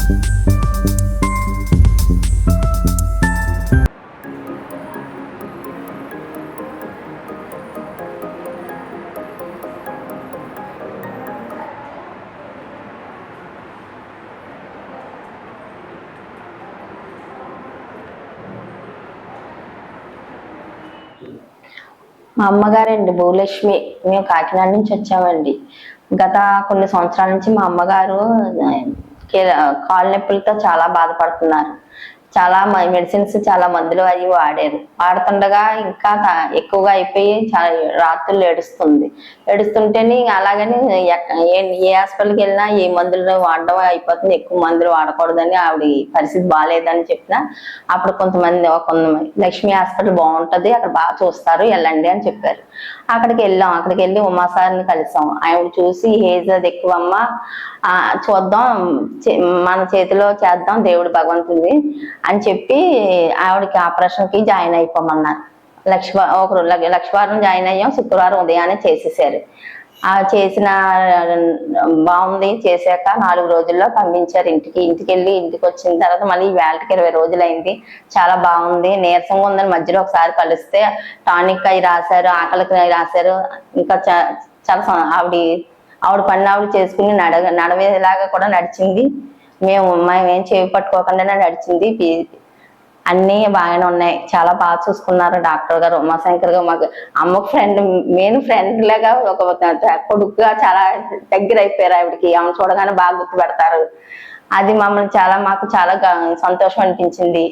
మా అమ్మగారండి భూలక్ష్మి. మేము కాకినాడ నుంచి వచ్చామండి. గత కొన్ని సంవత్సరాల నుంచి మా అమ్మగారు కాళ్ళ నొప్పులతో చాలా బాధపడుతున్నారు. చాలా మెడిసిన్స్, చాలా మందులు అవి వాడుతుండగా ఇంకా ఎక్కువగా అయిపోయి చాలా రాత్రులు ఏడుస్తుంటేనే అలాగని ఏ హాస్పిటల్కి వెళ్ళినా ఏ మందులు వాడడం అయిపోతుంది, ఎక్కువ మందులు వాడకూడదని ఆవిడ పరిస్థితి బాగాలేదని చెప్పినా అప్పుడు కొంతమంది లక్ష్మీ హాస్పిటల్ బాగుంటది, అక్కడ బాగా చూస్తారు, వెళ్ళండి అని చెప్పారు. అక్కడికి వెళ్ళి ఉమాసారిని కలిసాం. ఆవిడ చూసి ఏజ్ అది ఎక్కువమ్మా, చూద్దాం, మన చేతిలో చేద్దాం దేవుడు భగవంతుడి అని చెప్పి ఆవిడకి ఆపరేషన్కి జాయిన్ అయిపోమన్నారు. లక్షవారం జాయిన్ అయ్యాం, శుక్రవారం ఉదయాన్నే చేసేసారు. చేసిన బాగుంది. చేశాక 4 రోజుల్లో పంపించారు ఇంటికి వెళ్ళి ఇంటికి వచ్చిన తర్వాత మళ్ళీ వేళకి 20 రోజులైంది. చాలా బాగుంది, నీరసంగా ఉందని మధ్యలో ఒకసారి కలిస్తే టానిక్ అవి రాశారు, ఆకలికి రాశారు. ఇంకా చాలా ఆవిడ పని ఆవిడ చేసుకుని నడవేలాగా కూడా నడిచింది. మేమేం చేయి పట్టుకోకుండానే నడిచింది. అన్నీ బాగానే ఉన్నాయి. చాలా బాగా చూసుకున్నారు డాక్టర్ గారు, ఉమాశంకర్ గారు. మాకు అమ్మకు మెయిన్ ఫ్రెండ్ లాగా, ఒక కొడుకుగా చాలా దగ్గర అయిపోయారు ఆవిడకి. ఆమె చూడగానే బాగా గుర్తుపెడతారు. అది మాకు చాలా సంతోషం అనిపించింది.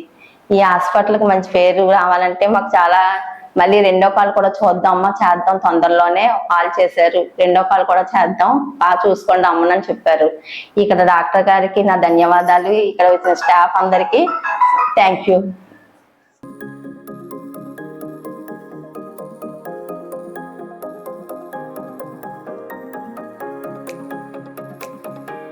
ఈ హాస్పిటల్కి మంచి పేరు రావాలంటే మాకు చాలా, మళ్ళీ 2వ కాల్ కూడా చూద్దామమ్మా, చేద్దాం, తొందరలోనే కాల్ చేశారు. 2వ కాల్ కూడా చేద్దాం, బాగా చూసుకోండి అమ్మనని చెప్పారు. ఇక్కడ డాక్టర్ గారికి నా ధన్యవాదాలు. ఇక్కడ వచ్చిన స్టాఫ్ అందరికీ థ్యాంక్ యూ.